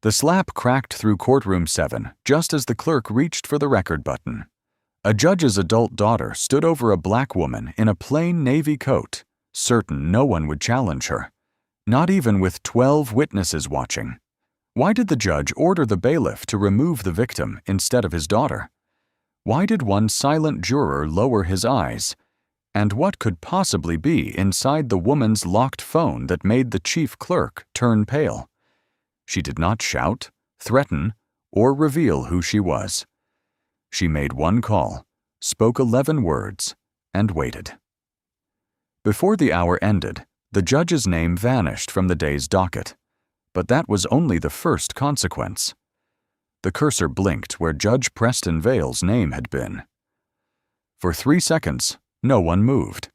The slap cracked through courtroom 7 just as the clerk reached for the record button. A judge's adult daughter stood over a black woman in a plain navy coat, certain no one would challenge her, not even with 12 witnesses watching. Why did the judge order the bailiff to remove the victim instead of his daughter? Why did one silent juror lower his eyes? And what could possibly be inside the woman's locked phone that made the chief clerk turn pale? She did not shout, threaten, or reveal who she was. She made one call, spoke 11 words, and waited. Before the hour ended, the judge's name vanished from the day's docket, but that was only the first consequence. The cursor blinked where Judge Preston Vale's name had been. For 3 seconds, no one moved.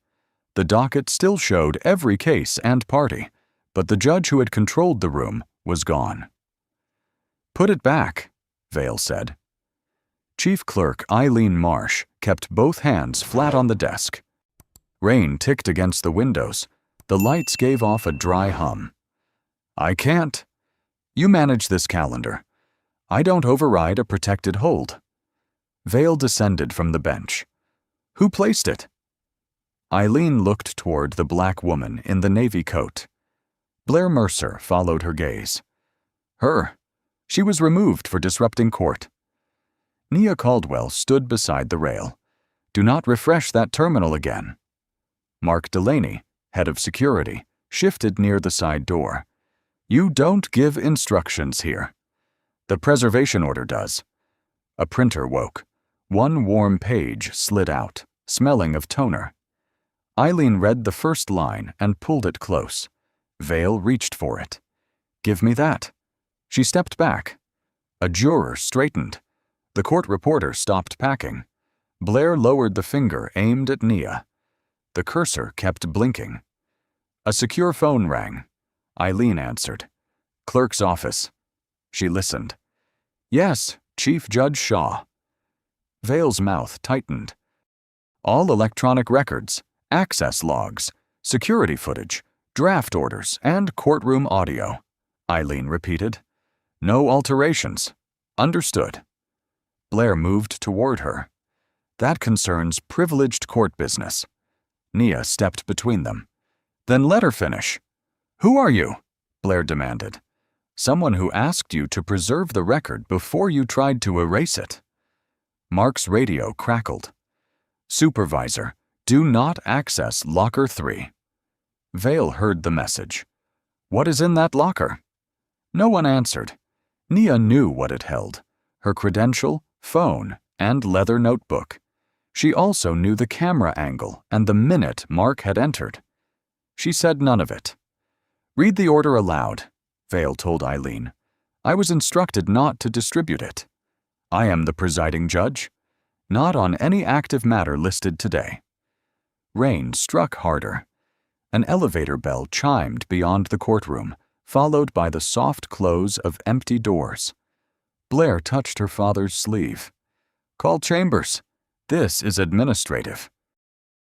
The docket still showed every case and party, but the judge who had controlled the room was gone. "Put it back," Vale said. Chief Clerk Eileen Marsh kept both hands flat on the desk. Rain ticked against the windows. The lights gave off a dry hum. "I can't. You manage this calendar. I don't override a protected hold." Vale descended from the bench. "Who placed it?" Eileen looked toward the black woman in the navy coat. Blair Mercer followed her gaze. "Her. She was removed for disrupting court." Nia Caldwell stood beside the rail. "Do not refresh that terminal again." Mark Delaney, head of security, shifted near the side door. "You don't give instructions here." "The preservation order does." A printer woke. One warm page slid out, smelling of toner. Eileen read the first line and pulled it close. Vale reached for it. "Give me that." She stepped back. A juror straightened. The court reporter stopped packing. Blair lowered the finger aimed at Nia. The cursor kept blinking. A secure phone rang. Eileen answered. "Clerk's office." She listened. "Yes, Chief Judge Shaw." Vale's mouth tightened. "All electronic records, access logs, security footage, draft orders, and courtroom audio," Eileen repeated. "No alterations. Understood." Blair moved toward her. "That concerns privileged court business." Nia stepped between them. "Then let her finish." "Who are you?" Blair demanded. "Someone who asked you to preserve the record before you tried to erase it." Mark's radio crackled. "Supervisor, do not access Locker 3. Vale heard the message. "What is in that locker?" No one answered. Nia knew what it held: her credential, phone, and leather notebook. She also knew the camera angle and the minute Mark had entered. She said none of it. "Read the order aloud," Vale told Eileen. "I was instructed not to distribute it. I am the presiding judge. Not on any active matter listed today." Rain struck harder. An elevator bell chimed beyond the courtroom, followed by the soft close of empty doors. Blair touched her father's sleeve. "Call Chambers. This is administrative."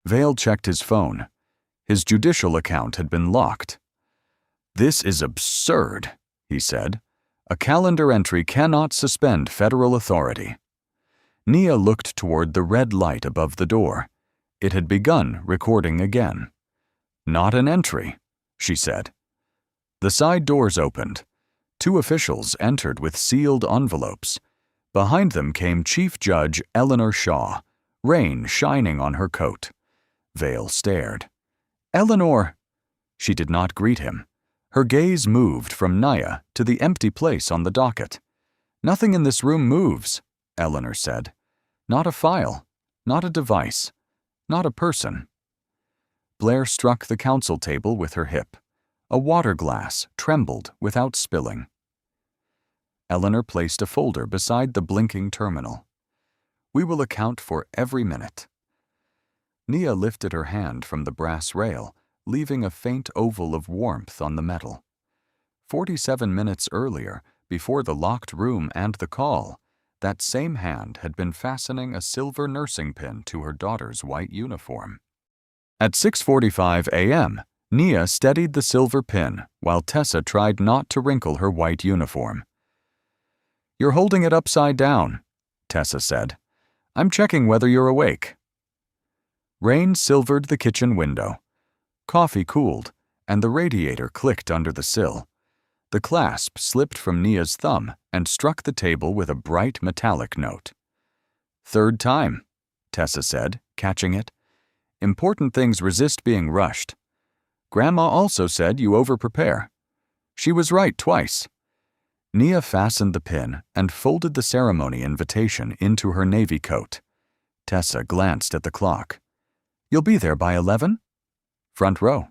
Vale checked his phone. His judicial account had been locked. "This is absurd," he said. "A calendar entry cannot suspend federal authority." Nia looked toward the red light above the door. It had begun recording again. "Not an entry," she said. The side doors opened. 2 officials entered with sealed envelopes. Behind them came Chief Judge Eleanor Shaw, rain shining on her coat. Vale stared. "Eleanor!" She did not greet him. Her gaze moved from Nia to the empty place on the docket. "Nothing in this room moves," Eleanor said. "Not a file, not a device, not a person." Blair struck the counsel table with her hip. A water glass trembled without spilling. Eleanor placed a folder beside the blinking terminal. "We will account for every minute." Nia lifted her hand from the brass rail, leaving a faint oval of warmth on the metal. 47 minutes earlier, before the locked room and the call, that same hand had been fastening a silver nursing pin to her daughter's white uniform. At 6:45 a.m., Nia steadied the silver pin while Tessa tried not to wrinkle her white uniform. You're holding it upside down, Tessa said. I'm checking whether you're awake. Rain silvered the kitchen window. Coffee cooled, and the radiator clicked under the sill. The clasp slipped from Nia's thumb and struck the table with a bright metallic note. Third time, Tessa said, catching it. Important things resist being rushed. Grandma also said you over-prepare. She was right twice. Nia fastened the pin and folded the ceremony invitation into her navy coat. Tessa glanced at the clock. You'll be there by 11? Front row.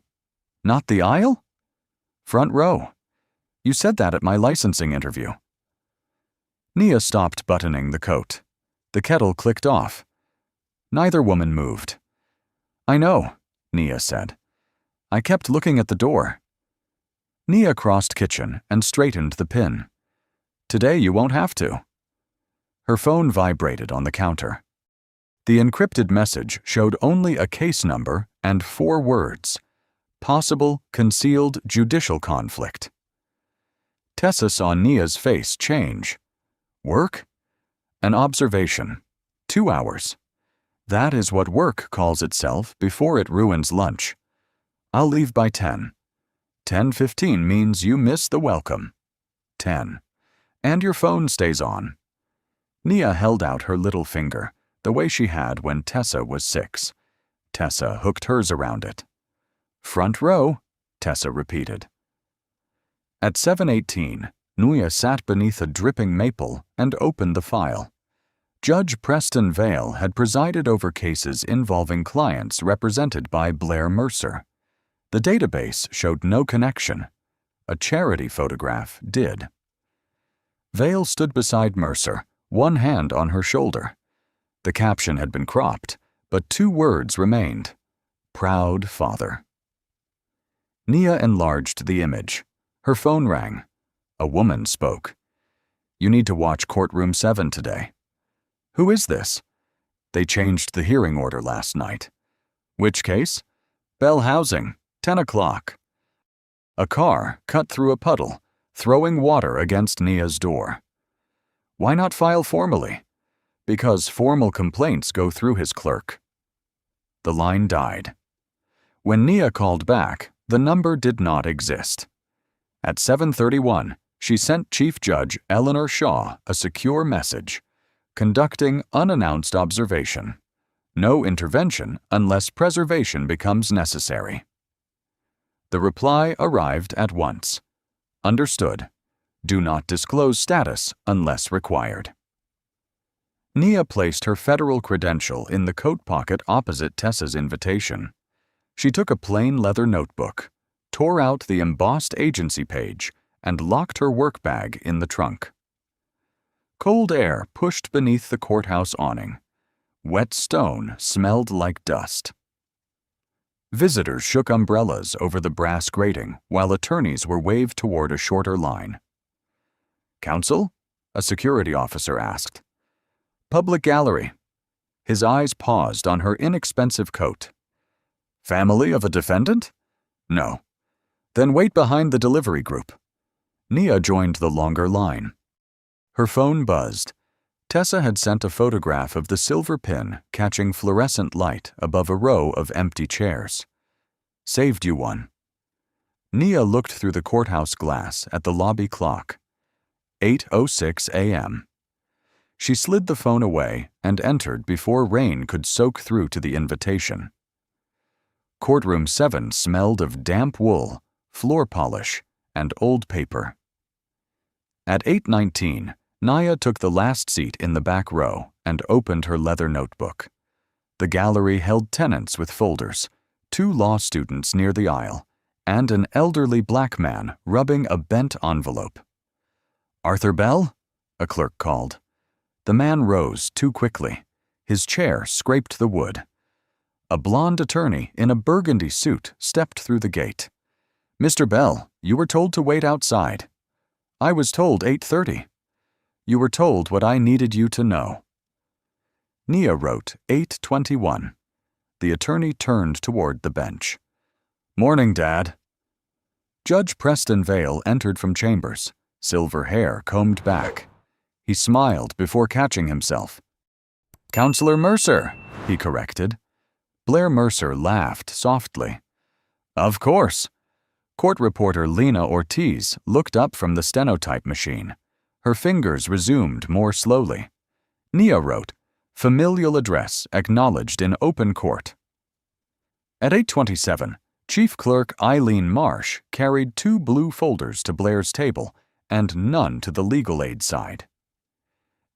Not the aisle? Front row. You said that at my licensing interview. Nia stopped buttoning the coat. The kettle clicked off. Neither woman moved. I know, Nia said. I kept looking at the door. Nia crossed kitchen and straightened the pin. Today you won't have to. Her phone vibrated on the counter. The encrypted message showed only a case number and 4 words. Possible concealed judicial conflict. Tessa saw Nia's face change. Work? An observation. 2 hours. That is what work calls itself before it ruins lunch. I'll leave by 10. 10:15 means you miss the welcome. 10. And your phone stays on. Nia held out her little finger, the way she had when Tessa was 6. Tessa hooked hers around it. Front row, Tessa repeated. At 7:18, Nia sat beneath a dripping maple and opened the file. Judge Preston Vale had presided over cases involving clients represented by Blair Mercer. The database showed no connection. A charity photograph did. Vale stood beside Mercer, one hand on her shoulder. The caption had been cropped, but 2 words remained. Proud father. Nia enlarged the image. Her phone rang. A woman spoke. You need to watch courtroom 7 today. Who is this? They changed the hearing order last night. Which case? Bell Housing, 10 o'clock. A car cut through a puddle, throwing water against Nia's door. Why not file formally? Because formal complaints go through his clerk. The line died. When Nia called back, the number did not exist. At 7:31, she sent Chief Judge Eleanor Shaw a secure message. Conducting unannounced observation. No intervention unless preservation becomes necessary. The reply arrived at once. Understood. Do not disclose status unless required. Nia placed her federal credential in the coat pocket opposite Tessa's invitation. She took a plain leather notebook, tore out the embossed agency page, and locked her work bag in the trunk. Cold air pushed beneath the courthouse awning. Wet stone smelled like dust. Visitors shook umbrellas over the brass grating while attorneys were waved toward a shorter line. Counsel? A security officer asked. Public gallery. His eyes paused on her inexpensive coat. Family of a defendant? No. Then wait behind the delivery group. Nia joined the longer line. Her phone buzzed. Tessa had sent a photograph of the silver pin catching fluorescent light above a row of empty chairs. Saved you one. Nia looked through the courthouse glass at the lobby clock. 8:06 a.m. She slid the phone away and entered before rain could soak through to the invitation. Courtroom 7 smelled of damp wool, floor polish, and old paper. At 8:19, Nia took the last seat in the back row and opened her leather notebook. The gallery held tenants with folders, 2 law students near the aisle, and an elderly black man rubbing a bent envelope. Arthur Bell? A clerk called. The man rose too quickly. His chair scraped the wood. A blonde attorney in a burgundy suit stepped through the gate. Mr. Bell, you were told to wait outside. I was told 8:30. You were told what I needed you to know. Nia wrote 8:21. The attorney turned toward the bench. Morning, Dad. Judge Preston Vale entered from chambers, silver hair combed back. He smiled before catching himself. "Counselor Mercer," he corrected. Blair Mercer laughed softly. "Of course." Court reporter Lena Ortiz looked up from the stenotype machine. Her fingers resumed more slowly. Nia wrote, "Familial address acknowledged in open court." At 8:27, Chief Clerk Eileen Marsh carried 2 blue folders to Blair's table and none to the legal aid side.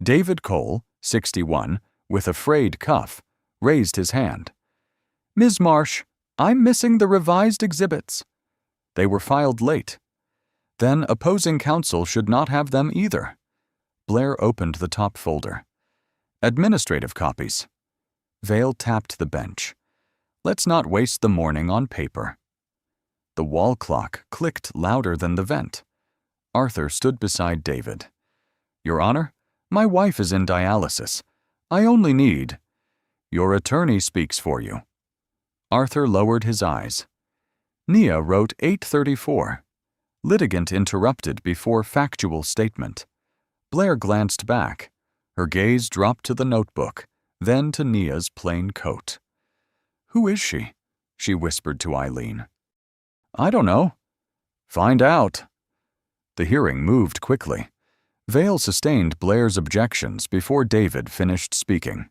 David Cole, 61, with a frayed cuff, raised his hand. "Ms. Marsh, I'm missing the revised exhibits." They were filed late. Then opposing counsel should not have them either. Blair opened the top folder. Administrative copies. Vale tapped the bench. Let's not waste the morning on paper. The wall clock clicked louder than the vent. Arthur stood beside David. "Your Honor, my wife is in dialysis. I only need—" "Your attorney speaks for you." Arthur lowered his eyes. Nia wrote 8:34. Litigant interrupted before factual statement. Blair glanced back. Her gaze dropped to the notebook, then to Nia's plain coat. "Who is she?" she whispered to Eileen. "I don't know." "Find out." The hearing moved quickly. Vale sustained Blair's objections before David finished speaking.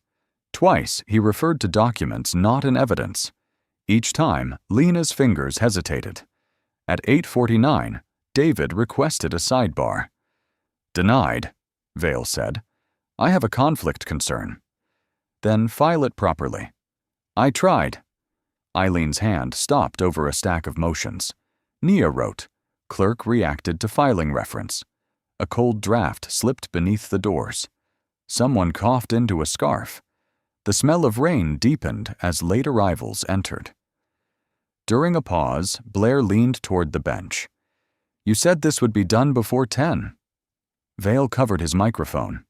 Twice he referred to documents not in evidence. Each time, Lena's fingers hesitated. At 8:49, David requested a sidebar. "Denied," Vale said. "I have a conflict concern." "Then file it properly." "I tried." Eileen's hand stopped over a stack of motions. Nia wrote. Clerk reacted to filing reference. A cold draft slipped beneath the doors. Someone coughed into a scarf. The smell of rain deepened as late arrivals entered. During a pause, Blair leaned toward the bench. "You said this would be done before 10. Vale covered his microphone.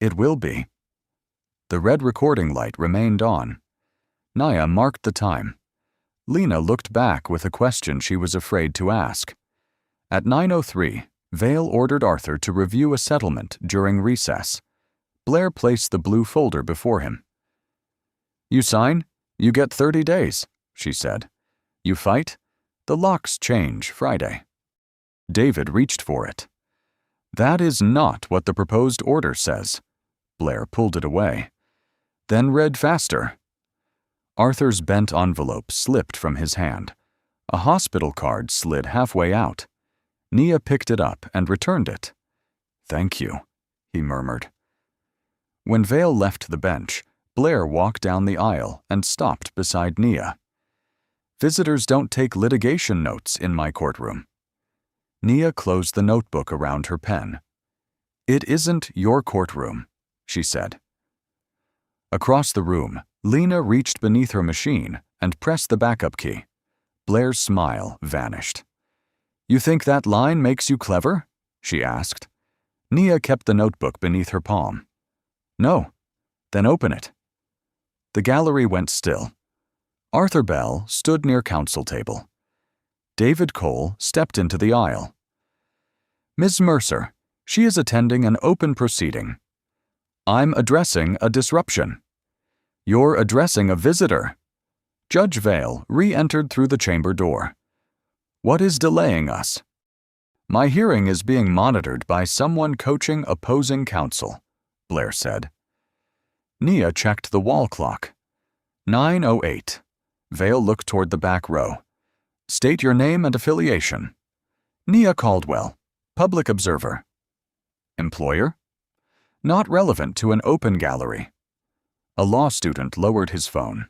"It will be." The red recording light remained on. Nia marked the time. Lena looked back with a question she was afraid to ask. At 9:03, Vale ordered Arthur to review a settlement during recess. Blair placed the blue folder before him. "You sign, you get 30 days, she said. "You fight, the locks change Friday." David reached for it. "That is not what the proposed order says." Blair pulled it away. Then read faster. Arthur's bent envelope slipped from his hand. A hospital card slid halfway out. Nia picked it up and returned it. "Thank you," he murmured. When Vale left the bench, Blair walked down the aisle and stopped beside Nia. "Visitors don't take litigation notes in my courtroom." Nia closed the notebook around her pen. "It isn't your courtroom," she said. Across the room, Lena reached beneath her machine and pressed the backup key. Blair's smile vanished. "You think that line makes you clever?" she asked. Nia kept the notebook beneath her palm. "No." "Then open it." The gallery went still. Arthur Bell stood near counsel table. David Cole stepped into the aisle. "Ms. Mercer, she is attending an open proceeding." "I'm addressing a disruption." "You're addressing a visitor." Judge Vale re-entered through the chamber door. "What is delaying us?" "My hearing is being monitored by someone coaching opposing counsel," Blair said. Nia checked the wall clock. 9:08. Vale looked toward the back row. "State your name and affiliation." "Nia Caldwell, public observer." "Employer?" "Not relevant to an open gallery." A law student lowered his phone.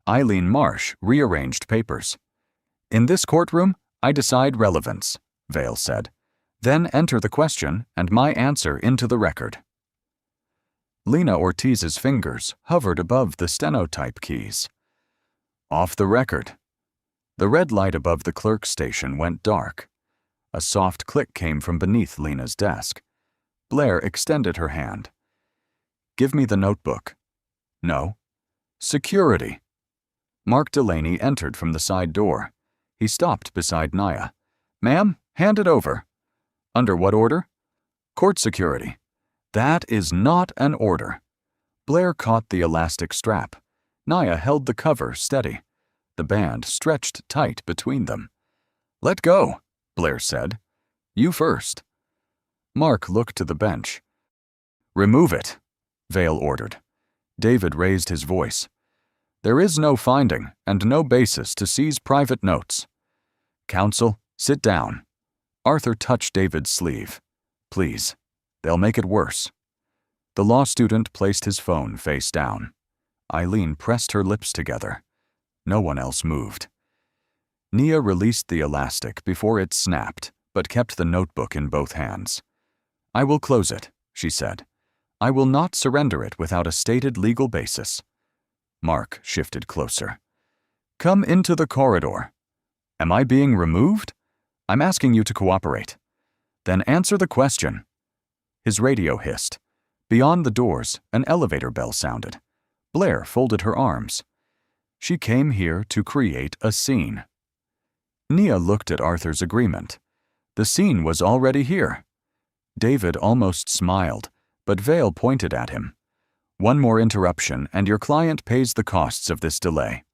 Eileen Marsh rearranged papers. "In this courtroom, I decide relevance," Vale said. "Then enter the question and my answer into the record." Lena Ortiz's fingers hovered above the stenotype keys. "Off the record." The red light above the clerk's station went dark. A soft click came from beneath Lena's desk. Blair extended her hand. "Give me the notebook." "No." "Security." Mark Delaney entered from the side door. He stopped beside Nia. "Ma'am, hand it over." "Under what order?" "Court security." That is not an order. Blair caught the elastic strap. Nia held the cover steady. The band stretched tight between them. "Let go," Blair said. "You first." Mark looked to the bench. "Remove it," Vale ordered. David raised his voice. "There is no finding and no basis to seize private notes. Counsel, sit down." Arthur touched David's sleeve. "Please, they'll make it worse." The law student placed his phone face down. Eileen pressed her lips together. No one else moved. Nia released the elastic before it snapped, but kept the notebook in both hands. "I will close it," she said. "I will not surrender it without a stated legal basis." Mark shifted closer. "Come into the corridor." "Am I being removed?" "I'm asking you to cooperate." "Then answer the question." His radio hissed. Beyond the doors, an elevator bell sounded. Blair folded her arms. She came here to create a scene. Nia looked at Arthur's agreement. The scene was already here. David almost smiled, but Vale pointed at him. "One more interruption and your client pays the costs of this delay."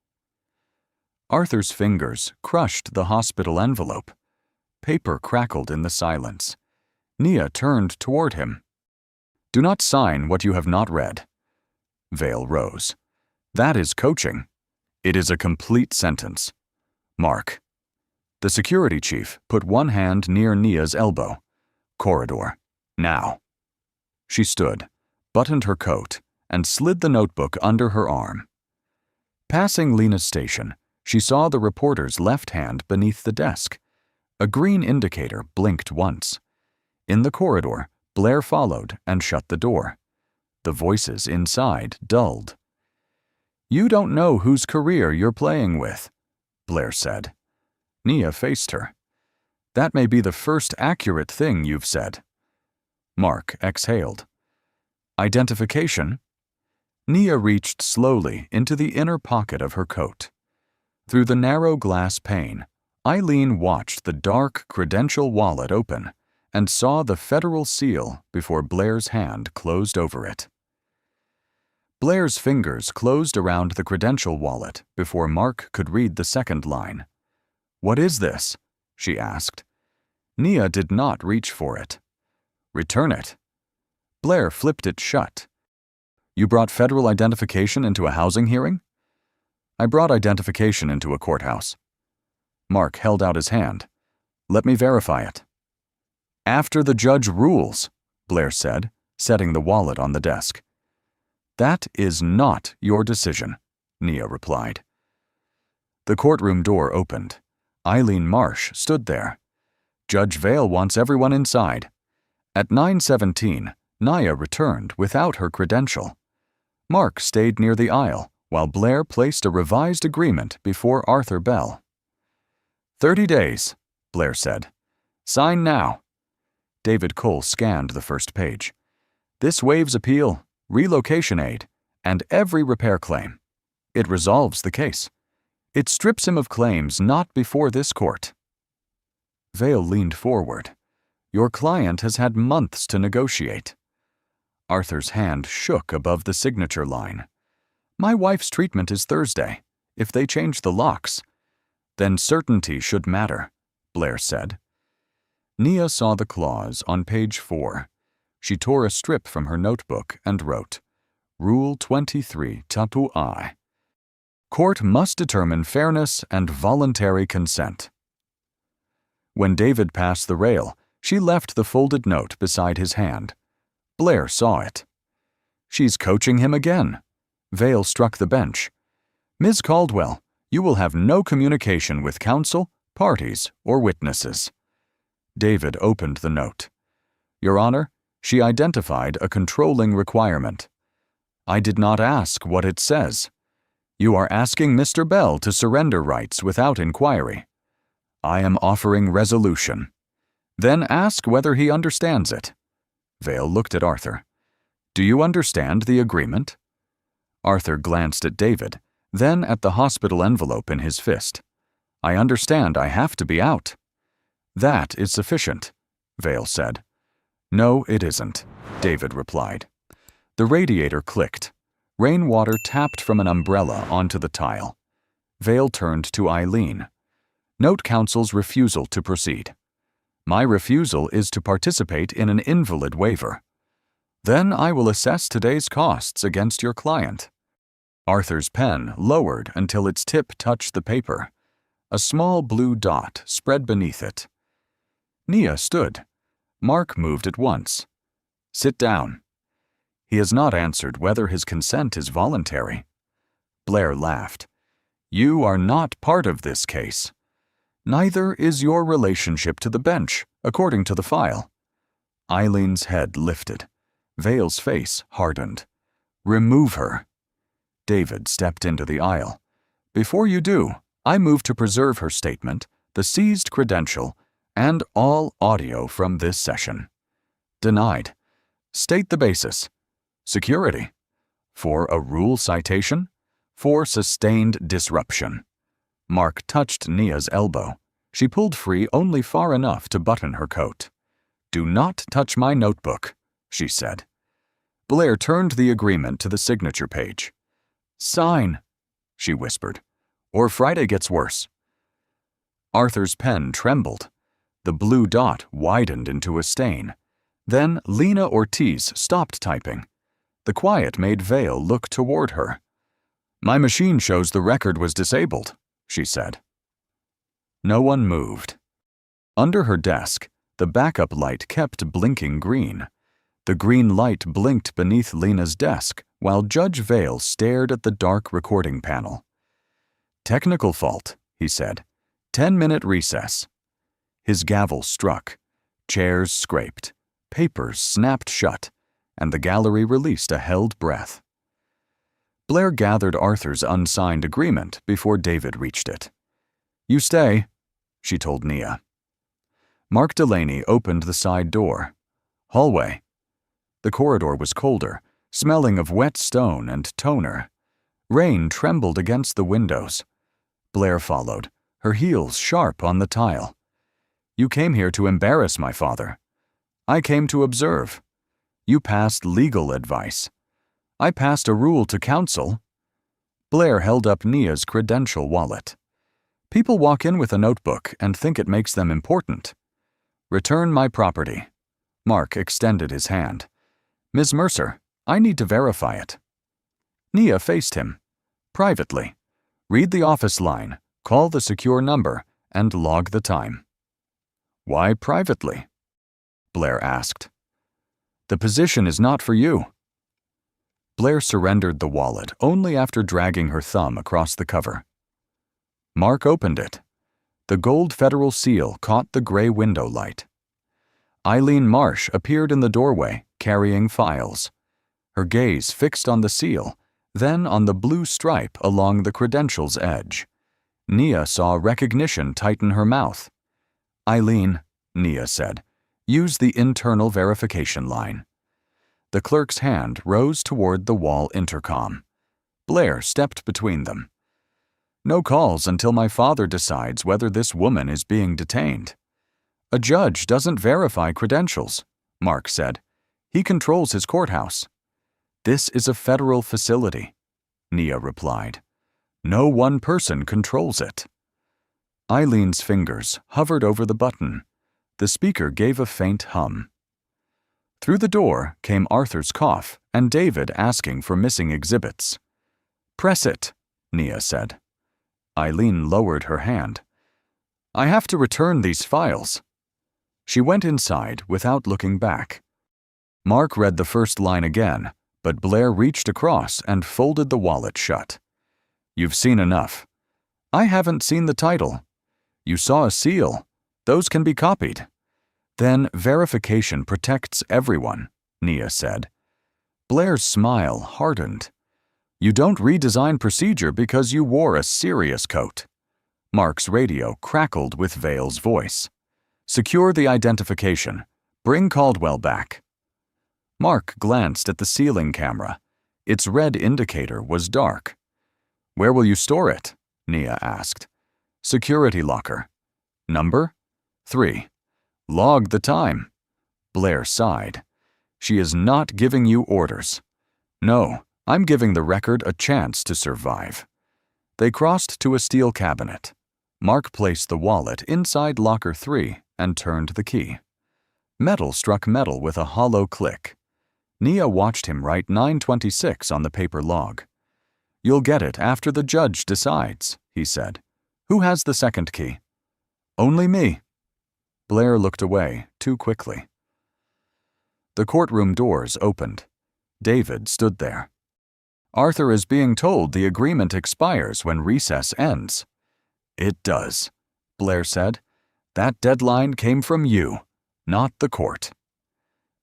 Arthur's fingers crushed the hospital envelope. Paper crackled in the silence. Nia turned toward him. "Do not sign what you have not read." Vale rose. "That is coaching. It is a complete sentence. Mark." The security chief put one hand near Nia's elbow. "Corridor. Now." She stood, buttoned her coat, and slid the notebook under her arm. Passing Lena's station, she saw the reporter's left hand beneath the desk. A green indicator blinked once. In the corridor, Blair followed and shut the door. The voices inside dulled. "You don't know whose career you're playing with," Blair said. Nia faced her. "That may be the first accurate thing you've said." Mark exhaled. "Identification?" Nia reached slowly into the inner pocket of her coat. Through the narrow glass pane, Eileen watched the dark credential wallet open and saw the federal seal before Blair's hand closed over it. Blair's fingers closed around the credential wallet before Mark could read the second line. "What is this?" she asked. Nia did not reach for it. "Return it." Blair flipped it shut. "You brought federal identification into a housing hearing?" "I brought identification into a courthouse." Mark held out his hand. "Let me verify it." "After the judge rules," Blair said, setting the wallet on the desk. "That is not your decision," Nia replied. The courtroom door opened. Eileen Marsh stood there. "Judge Vale wants everyone inside." At 9:17, Nia returned without her credential. Mark stayed near the aisle while Blair placed a revised agreement before Arthur Bell. 30 days, Blair said. "Sign now." David Cole scanned the first page. "This waives appeal, relocation aid, and every repair claim. It resolves the case. It strips him of claims not before this court." Vale leaned forward. "Your client has had months to negotiate." Arthur's hand shook above the signature line. "My wife's treatment is Thursday. If they change the locks—" "Then certainty should matter," Blair said. Nia saw the clause on page 4. She tore a strip from her notebook and wrote, "Rule 23 Tapu I. Court must determine fairness and voluntary consent." When David passed the rail, she left the folded note beside his hand. Blair saw it. "She's coaching him again." Vale struck the bench. "Ms. Caldwell, you will have no communication with counsel, parties, or witnesses." David opened the note. "Your Honor, she identified a controlling requirement. I did not ask what it says. You are asking Mr. Bell to surrender rights without inquiry. I am offering resolution. Then ask whether he understands it." Vale looked at Arthur. "Do you understand the agreement?" Arthur glanced at David, then at the hospital envelope in his fist. "I understand I have to be out." "That is sufficient," Vale said. "No, it isn't," David replied. The radiator clicked. Rainwater tapped from an umbrella onto the tile. Vale turned to Eileen. Note counsel's refusal to proceed. My refusal is to participate in an invalid waiver. Then I will assess today's costs against your client. Arthur's pen lowered until its tip touched the paper. A small blue dot spread beneath it. Nia stood. Mark moved at once. Sit down. He has not answered whether his consent is voluntary. Blair laughed. You are not part of this case. Neither is your relationship to the bench, according to the file. Eileen's head lifted. Vale's face hardened. Remove her. David stepped into the aisle. Before you do, I move to preserve her statement, the seized credential, and all audio from this session. Denied. State the basis. Security. For a rule citation. For sustained disruption. Mark touched Nia's elbow. She pulled free only far enough to button her coat. Do not touch my notebook, she said. Blair turned the agreement to the signature page. Sign, she whispered, or Friday gets worse. Arthur's pen trembled. The blue dot widened into a stain. Then Lena Ortiz stopped typing. The quiet made Vale look toward her. My machine shows the record was disabled, she said. No one moved. Under her desk, the backup light kept blinking green. The green light blinked beneath Lena's desk while Judge Vale stared at the dark recording panel. Technical fault, he said. 10-minute recess. His gavel struck. Chairs scraped. Papers snapped shut, and the gallery released a held breath. Blair gathered Arthur's unsigned agreement before David reached it. You stay, she told Nia. Mark Delaney opened the side door. Hallway. The corridor was colder, smelling of wet stone and toner. Rain trembled against the windows. Blair followed, her heels sharp on the tile. You came here to embarrass my father. I came to observe. You passed legal advice. I passed a rule to counsel. Blair held up Nia's credential wallet. People walk in with a notebook and think it makes them important. Return my property. Mark extended his hand. Ms. Mercer, I need to verify it. Nia faced him. Privately. Read the office line, call the secure number, and log the time. Why privately? Blair asked. The position is not for you. Blair surrendered the wallet only after dragging her thumb across the cover. Mark opened it. The gold federal seal caught the gray window light. Eileen Marsh appeared in the doorway, carrying files. Her gaze fixed on the seal, then on the blue stripe along the credential's edge. Nia saw recognition tighten her mouth. Eileen, Nia said, use the internal verification line. The clerk's hand rose toward the wall intercom. Blair stepped between them. No calls until my father decides whether this woman is being detained. A judge doesn't verify credentials, Mark said. He controls his courthouse. This is a federal facility, Nia replied. No one person controls it. Eileen's fingers hovered over the button. The speaker gave a faint hum. Through the door came Arthur's cough and David asking for missing exhibits. Press it, Nia said. Eileen lowered her hand. I have to return these files. She went inside without looking back. Mark read the first line again, but Blair reached across and folded the wallet shut. You've seen enough. I haven't seen the title. You saw a seal. Those can be copied. Then verification protects everyone, Nia said. Blair's smile hardened. You don't redesign procedure because you wore a serious coat. Mark's radio crackled with Vale's voice. Secure the identification. Bring Caldwell back. Mark glanced at the ceiling camera. Its red indicator was dark. Where will you store it? Nia asked. Security locker. Number? 3. Log the time. Blair sighed. She is not giving you orders. No, I'm giving the record a chance to survive. They crossed to a steel cabinet. Mark placed the wallet inside locker 3 and turned the key. Metal struck metal with a hollow click. Nia watched him write 926 on the paper log. "You'll get it after the judge decides," he said. "Who has the second key?" "Only me." Blair looked away too quickly. The courtroom doors opened. David stood there. "Arthur is being told the agreement expires when recess ends." "It does," Blair said. "That deadline came from you, not the court."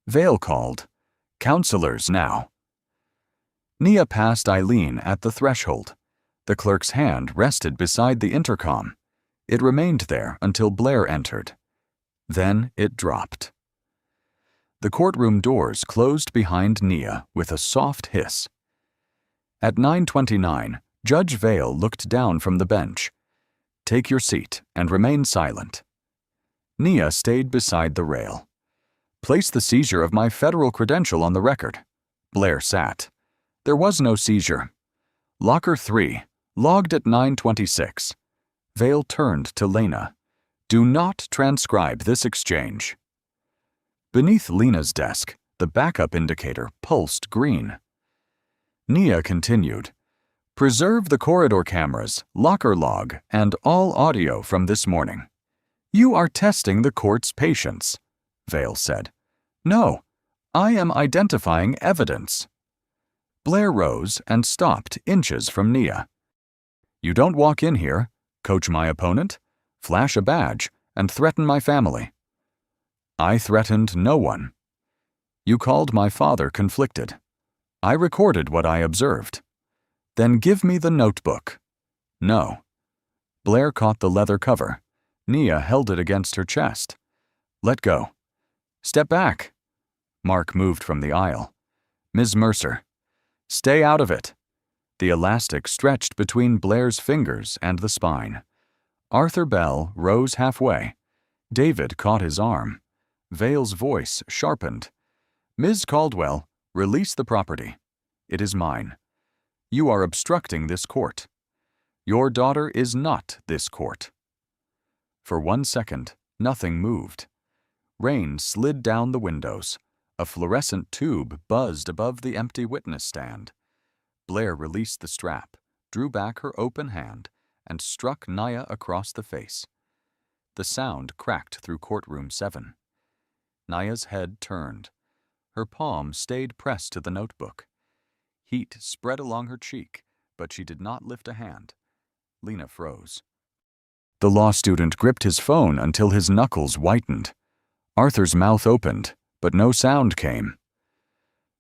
Vale called, "Counselors now." Nia passed Eileen at the threshold. The clerk's hand rested beside the intercom. It remained there until Blair entered. Then it dropped. The courtroom doors closed behind Nia with a soft hiss. At 9:29, Judge Vale looked down from the bench. "Take your seat and remain silent." Nia stayed beside the rail. "Place the seizure of my federal credential on the record." Blair sat. "There was no seizure." Locker 3, logged at 9:26. Vale turned to Lena. "Do not transcribe this exchange." Beneath Lena's desk, the backup indicator pulsed green. Nia continued, "Preserve the corridor cameras, locker log, and all audio from this morning." "You are testing the court's patience," Vale said. "No, I am identifying evidence." Blair rose and stopped inches from Nia. "You don't walk in here, coach my opponent, flash a badge, and threaten my family." "I threatened no one." "You called my father conflicted." "I recorded what I observed." "Then give me the notebook." "No." Blair caught the leather cover. Nia held it against her chest. "Let go." "Step back." Mark moved from the aisle. "Ms. Mercer." "Stay out of it." The elastic stretched between Blair's fingers and the spine. Arthur Bell rose halfway. David caught his arm. Vale's voice sharpened. "Ms. Caldwell, release the property. It is mine. You are obstructing this court. Your daughter is not this court." For 1 second, nothing moved. Rain slid down the windows. A fluorescent tube buzzed above the empty witness stand. Blair released the strap, drew back her open hand, and struck Nia across the face. The sound cracked through courtroom 7. Nia's head turned. Her palm stayed pressed to the notebook. Heat spread along her cheek, but she did not lift a hand. Lena froze. The law student gripped his phone until his knuckles whitened. Arthur's mouth opened, but no sound came.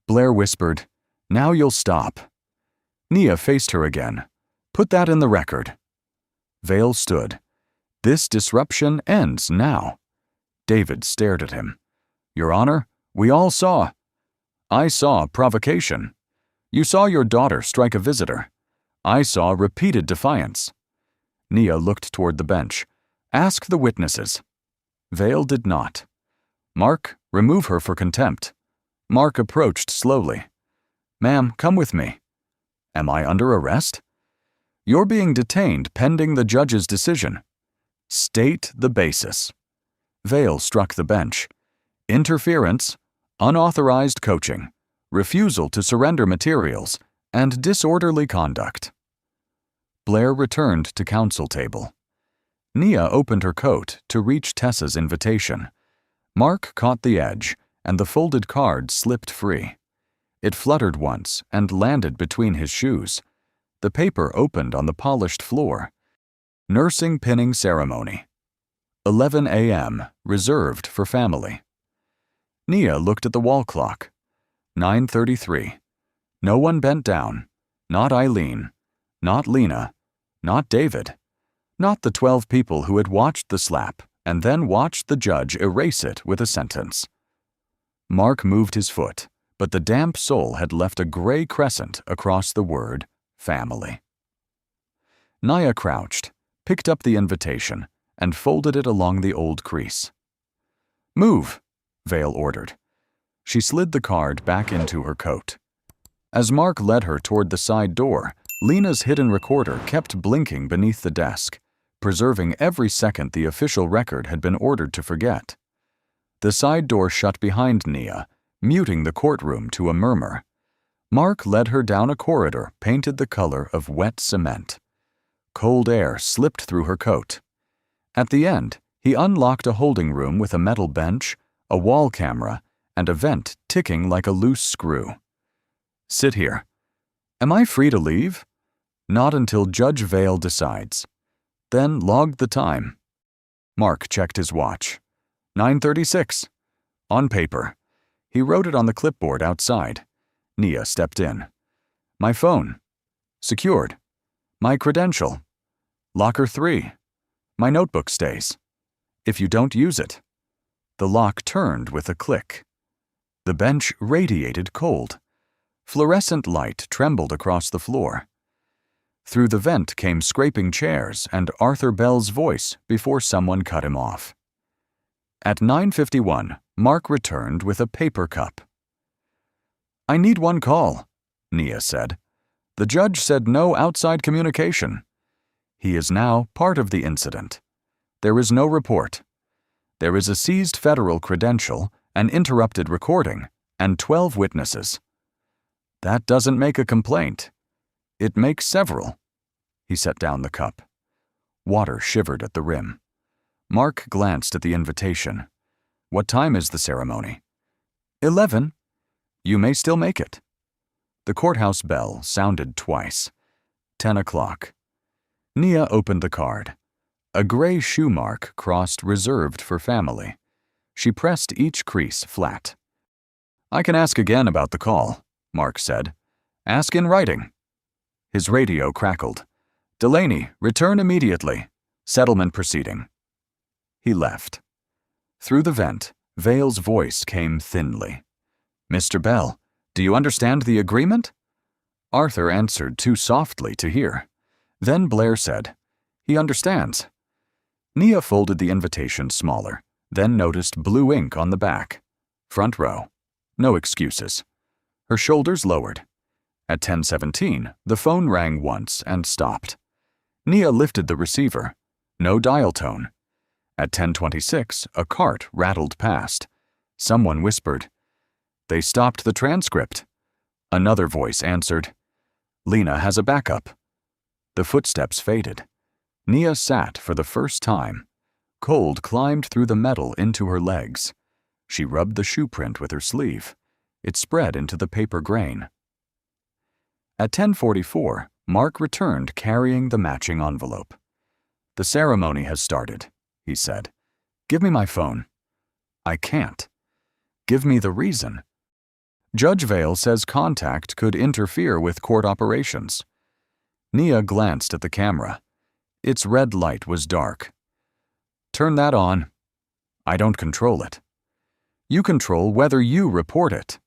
Blair whispered, "Now you'll stop." Nia faced her again. "Put that in the record." Vale stood. "This disruption ends now." David stared at him. "Your Honor, we all saw." "I saw provocation. You saw your daughter strike a visitor. I saw repeated defiance." Nia looked toward the bench. "Ask the witnesses." Vale did not. "Mark, remove her for contempt." Mark approached slowly. "Ma'am, come with me." "Am I under arrest?" "You're being detained pending the judge's decision." "State the basis." Vale struck the bench. "Interference, unauthorized coaching, refusal to surrender materials, and disorderly conduct." Blair returned to counsel table. Nia opened her coat to reach Tessa's invitation. Mark caught the edge, and the folded card slipped free. It fluttered once and landed between his shoes. The paper opened on the polished floor. Nursing pinning ceremony. 11 a.m., reserved for family. Nia looked at the wall clock. 9:33. No one bent down. Not Eileen. Not Lena. Not David. Not the 12 people who had watched the slap and then watched the judge erase it with a sentence. Mark moved his foot, but the damp sole had left a gray crescent across the word family. Nia crouched, picked up the invitation, and folded it along the old crease. "Move," Vale ordered. She slid the card back into her coat. As Mark led her toward the side door, Lena's hidden recorder kept blinking beneath the desk, preserving every second the official record had been ordered to forget. The side door shut behind Nia, muting the courtroom to a murmur. Mark led her down a corridor painted the color of wet cement. Cold air slipped through her coat. At the end, he unlocked a holding room with a metal bench, a wall camera, and a vent ticking like a loose screw. "Sit here." "Am I free to leave?" "Not until Judge Vale decides." Then logged the time. Mark checked his watch. 9:36. On paper. He wrote it on the clipboard outside. Nia stepped in. "My phone." "Secured." "My credential." "Locker 3. "My notebook stays." "If you don't use it." The lock turned with a click. The bench radiated cold. Fluorescent light trembled across the floor. Through the vent came scraping chairs and Arthur Bell's voice before someone cut him off. At 9:51, Mark returned with a paper cup. "I need one call," Nia said. "The judge said no outside communication. He is now part of the incident. There is no report. There is a seized federal credential, an interrupted recording, and 12 witnesses. That doesn't make a complaint. It makes several." He set down the cup. Water shivered at the rim. Mark glanced at the invitation. "What time is the ceremony?" 11. "You may still make it." The courthouse bell sounded twice. 10 o'clock. Nia opened the card. A gray shoe mark crossed reserved for family. She pressed each crease flat. "I can ask again about the call," Mark said. "Ask in writing." His radio crackled. "Delaney, return immediately. Settlement proceeding." He left. Through the vent, Vale's voice came thinly. "Mr. Bell, do you understand the agreement?" Arthur answered too softly to hear. Then Blair said, "He understands." Nia folded the invitation smaller, then noticed blue ink on the back. Front row. No excuses. Her shoulders lowered. At 10:17, the phone rang once and stopped. Nia lifted the receiver. No dial tone. At 10:26, a cart rattled past. Someone whispered, "They stopped the transcript." Another voice answered, "Lena has a backup." The footsteps faded. Nia sat for the first time. Cold climbed through the metal into her legs. She rubbed the shoe print with her sleeve. It spread into the paper grain. At 10:44, Mark returned carrying the matching envelope. "The ceremony has started," he said. "Give me my phone." "I can't." "Give me the reason." "Judge Vale says contact could interfere with court operations." Nia glanced at the camera. Its red light was dark. "Turn that on." "I don't control it." "You control whether you report it."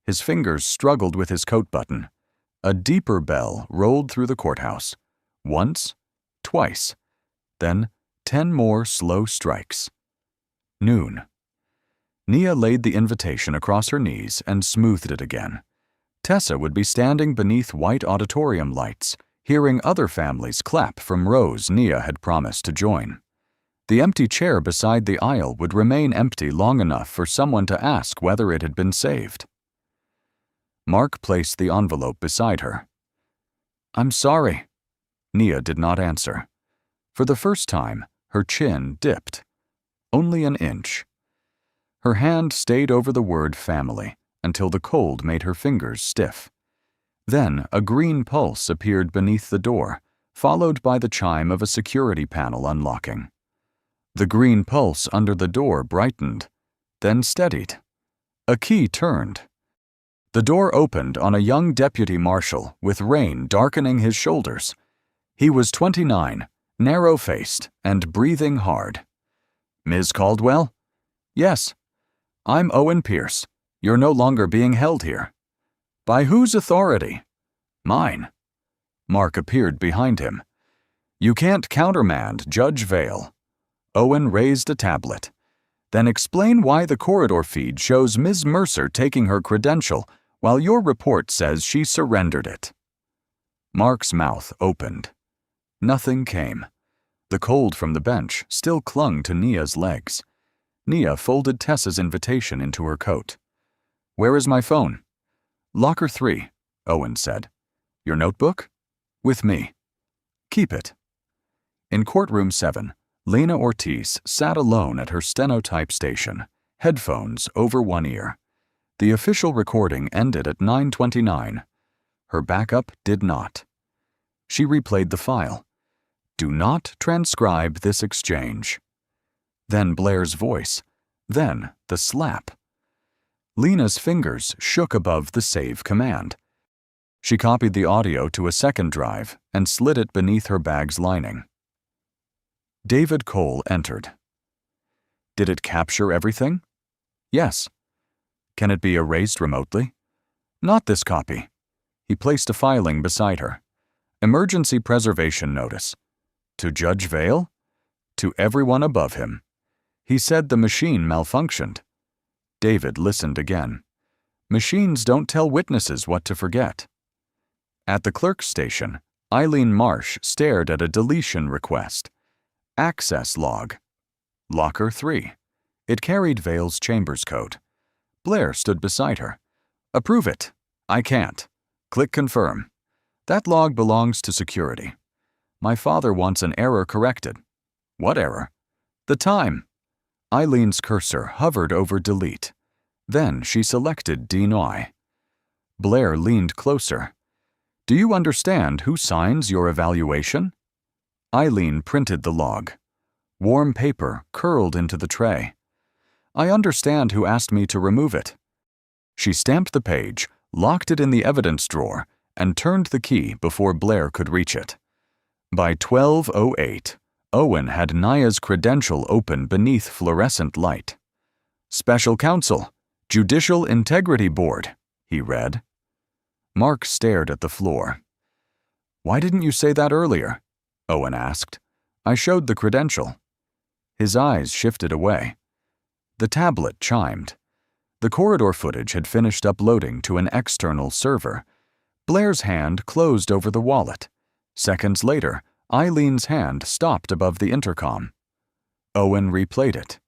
His fingers struggled with his coat button. A deeper bell rolled through the courthouse. Once, twice, then 10 more slow strikes. Noon. Nia laid the invitation across her knees and smoothed it again. Tessa would be standing beneath white auditorium lights, hearing other families clap from rows Nia had promised to join. The empty chair beside the aisle would remain empty long enough for someone to ask whether it had been saved. Mark placed the envelope beside her. "I'm sorry." Nia did not answer. For the first time, her chin dipped. Only an inch. Her hand stayed over the word family until the cold made her fingers stiff. Then a green pulse appeared beneath the door, followed by the chime of a security panel unlocking. The green pulse under the door brightened, then steadied. A key turned. The door opened on a young deputy marshal with rain darkening his shoulders. He was 29, narrow-faced, and breathing hard. "Ms. Caldwell?" "Yes." "I'm Owen Pierce. You're no longer being held here." "By whose authority?" "Mine." Mark appeared behind him. "You can't countermand Judge Vale." Owen raised a tablet. Then explain why the corridor feed shows Ms. Mercer taking her credential while your report says she surrendered it. Mark's mouth opened. Nothing came. The cold from the bench still clung to Nia's legs. Nia folded Tessa's invitation into her coat. "Where is my phone?" "Locker 3, Owen said. "Your notebook?" "With me." "Keep it." In courtroom 7, Lena Ortiz sat alone at her stenotype station, headphones over one ear. The official recording ended at 9:29. Her backup did not. She replayed the file. "Do not transcribe this exchange." Then Blair's voice. Then the slap. Lena's fingers shook above the save command. She copied the audio to a second drive and slid it beneath her bag's lining. David Cole entered. "Did it capture everything?" "Yes." "Can it be erased remotely?" "Not this copy." He placed a filing beside her. "Emergency preservation notice." To Judge Vale? To everyone above him. He said the machine malfunctioned. David listened again. Machines don't tell witnesses what to forget. At the clerk's station, Eileen Marsh stared at a deletion request. Access log. Locker 3. It carried Vale's chambers code. Blair stood beside her. "Approve it." "I can't." "Click confirm." "That log belongs to security." "My father wants an error corrected." "What error?" "The time." Eileen's cursor hovered over delete. Then she selected deny. Blair leaned closer. "Do you understand who signs your evaluation?" Eileen printed the log. Warm paper curled into the tray. "I understand who asked me to remove it." She stamped the page, locked it in the evidence drawer, and turned the key before Blair could reach it. By 12:08, Owen had Nia's credential open beneath fluorescent light. "Special Counsel, Judicial Integrity Board," he read. Mark stared at the floor. "Why didn't you say that earlier?" Owen asked. "I showed the credential." His eyes shifted away. The tablet chimed. The corridor footage had finished uploading to an external server. Blair's hand closed over the wallet. Seconds later, Eileen's hand stopped above the intercom. Owen replayed it.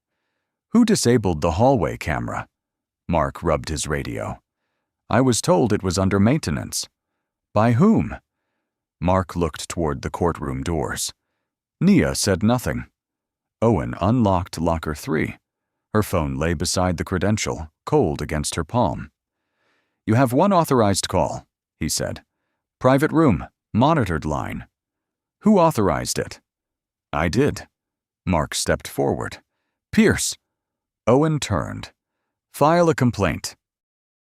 "Who disabled the hallway camera?" Mark rubbed his radio. "I was told it was under maintenance." "By whom?" Mark looked toward the courtroom doors. Nia said nothing. Owen unlocked locker 3. Her phone lay beside the credential, cold against her palm. "You have one authorized call," he said. "Private room, monitored line." "Who authorized it?" "I did." Mark stepped forward. "Pierce." Owen turned. "File a complaint."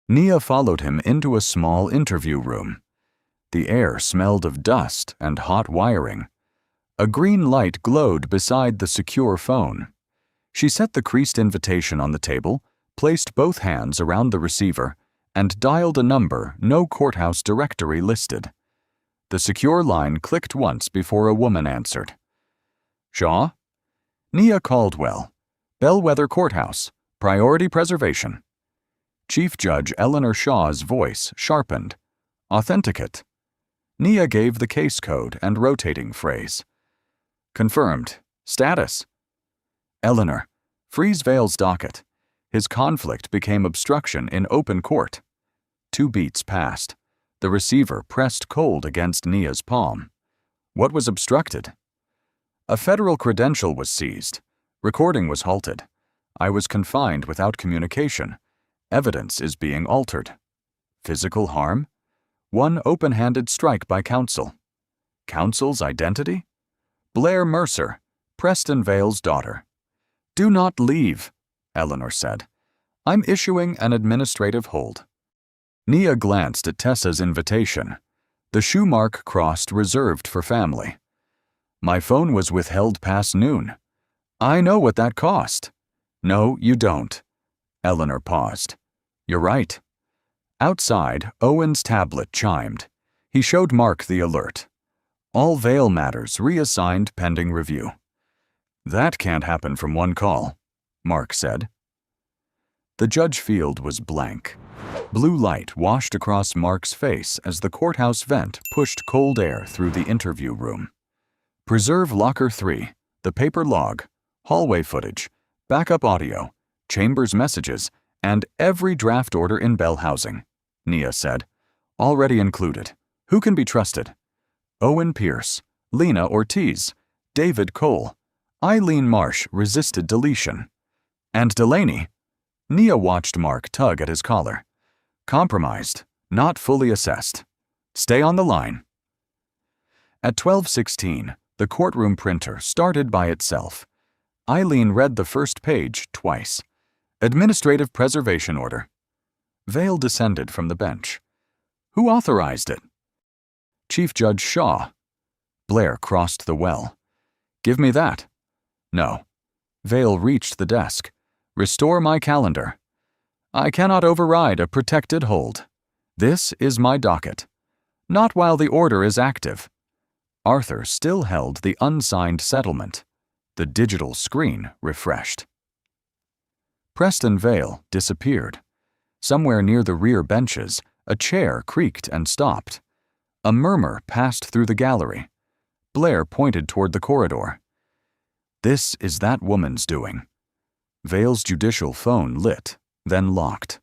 Nia followed him into a small interview room. The air smelled of dust and hot wiring. A green light glowed beside the secure phone. She set the creased invitation on the table, placed both hands around the receiver, and dialed a number no courthouse directory listed. The secure line clicked once before a woman answered. "Shaw?" "Nia Caldwell. Bellwether Courthouse. Priority preservation." Chief Judge Eleanor Shaw's voice sharpened. "Authenticate." Nia gave the case code and rotating phrase. "Confirmed. Status." "Eleanor, freeze Vale's docket. His conflict became obstruction in open court." 2 beats passed. The receiver pressed cold against Nia's palm. "What was obstructed?" "A federal credential was seized. Recording was halted. I was confined without communication. Evidence is being altered." "Physical harm?" "One open-handed strike by counsel." "Counsel's identity?" "Blair Mercer, Preston Vale's daughter." "Do not leave," Eleanor said. "I'm issuing an administrative hold." Nia glanced at Tessa's invitation. The shoe mark crossed reserved for family. "My phone was withheld past noon." "I know what that cost." "No, you don't." Eleanor paused. "You're right." Outside, Owen's tablet chimed. He showed Mark the alert. "All Vale matters reassigned pending review." "That can't happen from one call." Mark said. The judge field was blank. Blue light washed across Mark's face as the courthouse vent pushed cold air through the interview room. Preserve Locker 3, the paper log, hallway footage, backup audio, chambers messages, and every draft order in Bell Housing, Nia said. Already included. Who can be trusted? Owen Pierce, Lena Ortiz, David Cole, Eileen Marsh resisted deletion. And Delaney? Nia watched Mark tug at his collar. Compromised, not fully assessed. Stay on the line. At 12:16, the courtroom printer started by itself. Eileen read the first page twice. Administrative preservation order. Vale descended from the bench. Who authorized it? Chief Judge Shaw. Blair crossed the well. Give me that. No. Vale reached the desk. Restore my calendar. I cannot override a protected hold. This is my docket. Not while the order is active. Arthur still held the unsigned settlement. The digital screen refreshed. Preston Vale disappeared. Somewhere near the rear benches, a chair creaked and stopped. A murmur passed through the gallery. Blair pointed toward the corridor. This is that woman's doing. Vale's judicial phone lit, then locked.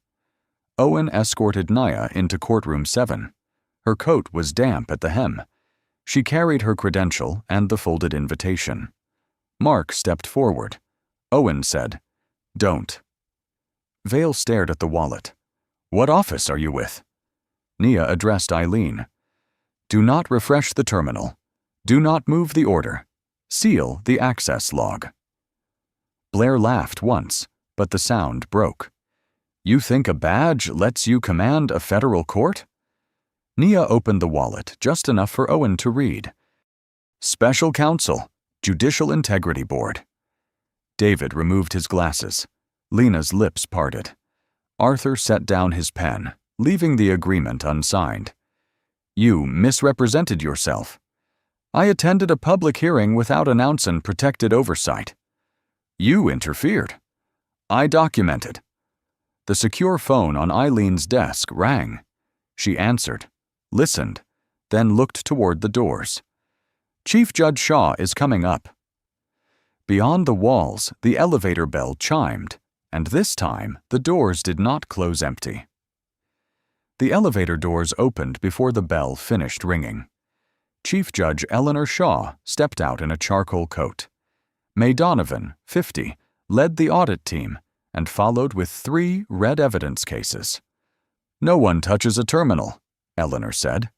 Owen escorted Nia into courtroom 7. Her coat was damp at the hem. She carried her credential and the folded invitation. Mark stepped forward. Owen said, "Don't." Vale stared at the wallet. "What office are you with?" Nia addressed Eileen. "Do not refresh the terminal. Do not move the order. Seal the access log." Blair laughed once, but the sound broke. "You think a badge lets you command a federal court?" Nia opened the wallet just enough for Owen to read. Special Counsel, Judicial Integrity Board. David removed his glasses. Lena's lips parted. Arthur set down his pen, leaving the agreement unsigned. You misrepresented yourself. I attended a public hearing without announcing protected oversight. You interfered. I documented. The secure phone on Eileen's desk rang. She answered, listened, then looked toward the doors. Chief Judge Shaw is coming up. Beyond the walls, the elevator bell chimed, and this time the doors did not close empty. The elevator doors opened before the bell finished ringing. Chief Judge Eleanor Shaw stepped out in a charcoal coat. May Donovan, 50, led the audit team and followed with 3 red evidence cases. No one touches a terminal, Eleanor said.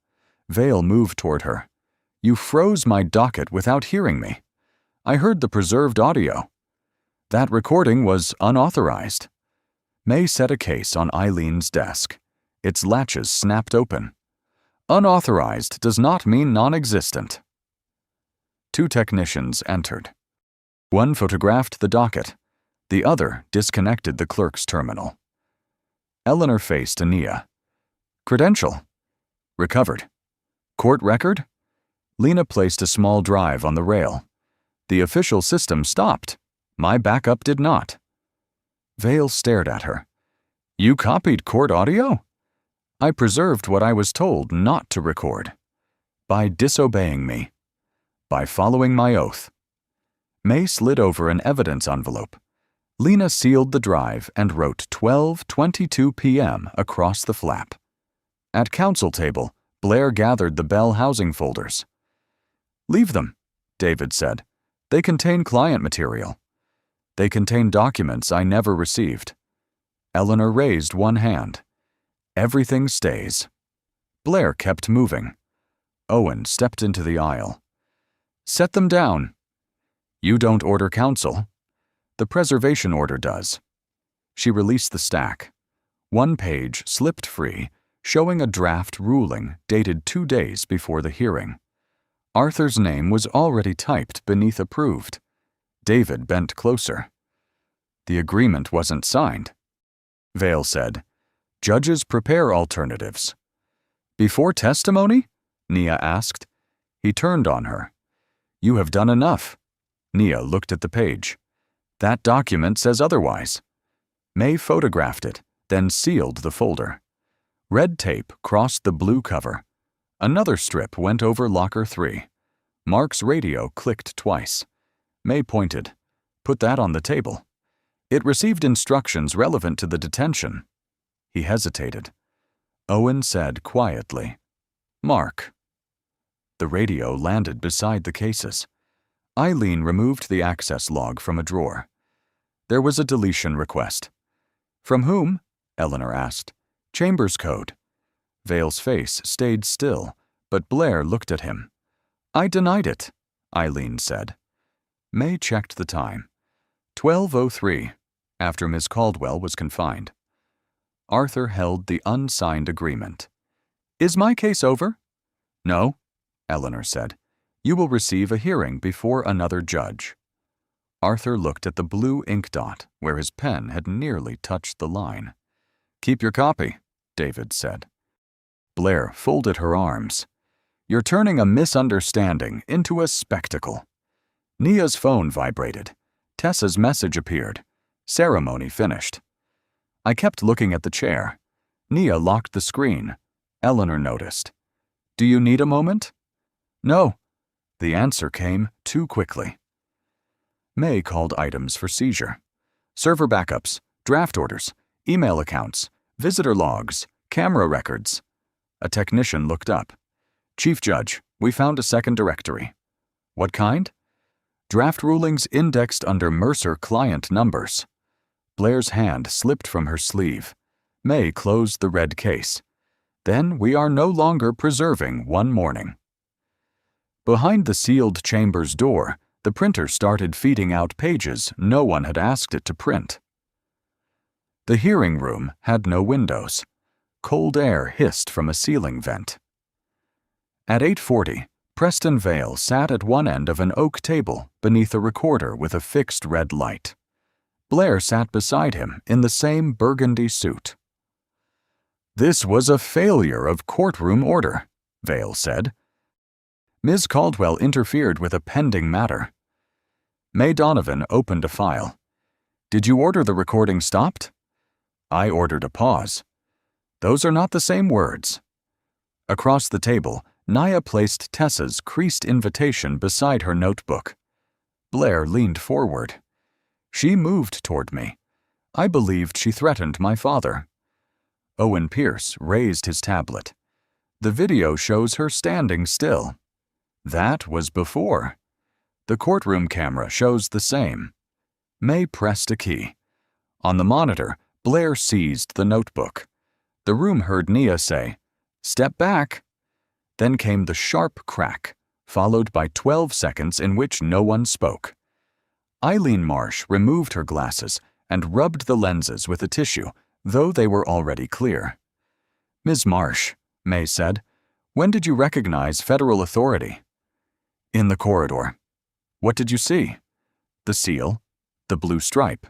Vale moved toward her. You froze my docket without hearing me. I heard the preserved audio. That recording was unauthorized. May set a case on Eileen's desk. Its latches snapped open. Unauthorized does not mean non-existent. 2 technicians entered. One photographed the docket. The other disconnected the clerk's terminal. Eleanor faced Ania. Credential. Recovered. Court record? Lena placed a small drive on the rail. The official system stopped. My backup did not. Vale stared at her. You copied court audio? I preserved what I was told not to record. By disobeying me. By following my oath. May slid over an evidence envelope. Lena sealed the drive and wrote 12:22 p.m. across the flap. At counsel table, Blair gathered the Bell housing folders. Leave them, David said. They contain client material. They contain documents I never received. Eleanor raised one hand. Everything stays. Blair kept moving. Owen stepped into the aisle. Set them down. You don't order counsel. The preservation order does. She released the stack. One page slipped free, showing a draft ruling dated 2 days before the hearing. Arthur's name was already typed beneath approved. David bent closer. The agreement wasn't signed. Vale said, Judges prepare alternatives. Before testimony? Nia asked. He turned on her. You have done enough. Nia looked at the page. That document says otherwise. May photographed it, then sealed the folder. Red tape crossed the blue cover. Another strip went over locker 3. Mark's radio clicked twice. May pointed. Put that on the table. It received instructions relevant to the detention. He hesitated. Owen said quietly, "Mark." The radio landed beside the cases. Eileen removed the access log from a drawer. There was a deletion request. "From whom?" Eleanor asked. "Chambers code." Vale's face stayed still, but Blair looked at him. "I denied it," Eileen said. May checked the time. 12:03, after Miss Caldwell was confined. Arthur held the unsigned agreement. "Is my case over?" "No," Eleanor said. "You will receive a hearing before another judge." Arthur looked at the blue ink dot where his pen had nearly touched the line. "Keep your copy," David said. Blair folded her arms. "You're turning a misunderstanding into a spectacle." Nia's phone vibrated. Tessa's message appeared. Ceremony finished. I kept looking at the chair. Nia locked the screen. Eleanor noticed. "Do you need a moment?" "No." The answer came too quickly. May called items for seizure. Server backups, draft orders, email accounts, visitor logs, camera records. A technician looked up. "Chief Judge, we found a second directory." "What kind?" "Draft rulings indexed under Mercer client numbers." Blair's hand slipped from her sleeve. May closed the red case. "Then we are no longer preserving one morning." Behind the sealed chamber's door, the printer started feeding out pages no one had asked it to print. The hearing room had no windows. Cold air hissed from a ceiling vent. At 8:40, Preston Vale sat at one end of an oak table beneath a recorder with a fixed red light. Blair sat beside him in the same burgundy suit. "This was a failure of courtroom order," Vale said. "Ms. Caldwell interfered with a pending matter." May Donovan opened a file. "Did you order the recording stopped?" "I ordered a pause." "Those are not the same words." Across the table, Nia placed Tessa's creased invitation beside her notebook. Blair leaned forward. "She moved toward me. I believed she threatened my father." Owen Pierce raised his tablet. "The video shows her standing still." "That was before." "The courtroom camera shows the same." May pressed a key. On the monitor, Blair seized the notebook. The room heard Nia say, "Step back." Then came the sharp crack, followed by 12 seconds in which no one spoke. Eileen Marsh removed her glasses and rubbed the lenses with a tissue, though they were already clear. "Ms. Marsh," May said, "when did you recognize federal authority?" "In the corridor." "What did you see?" "The seal, the blue stripe."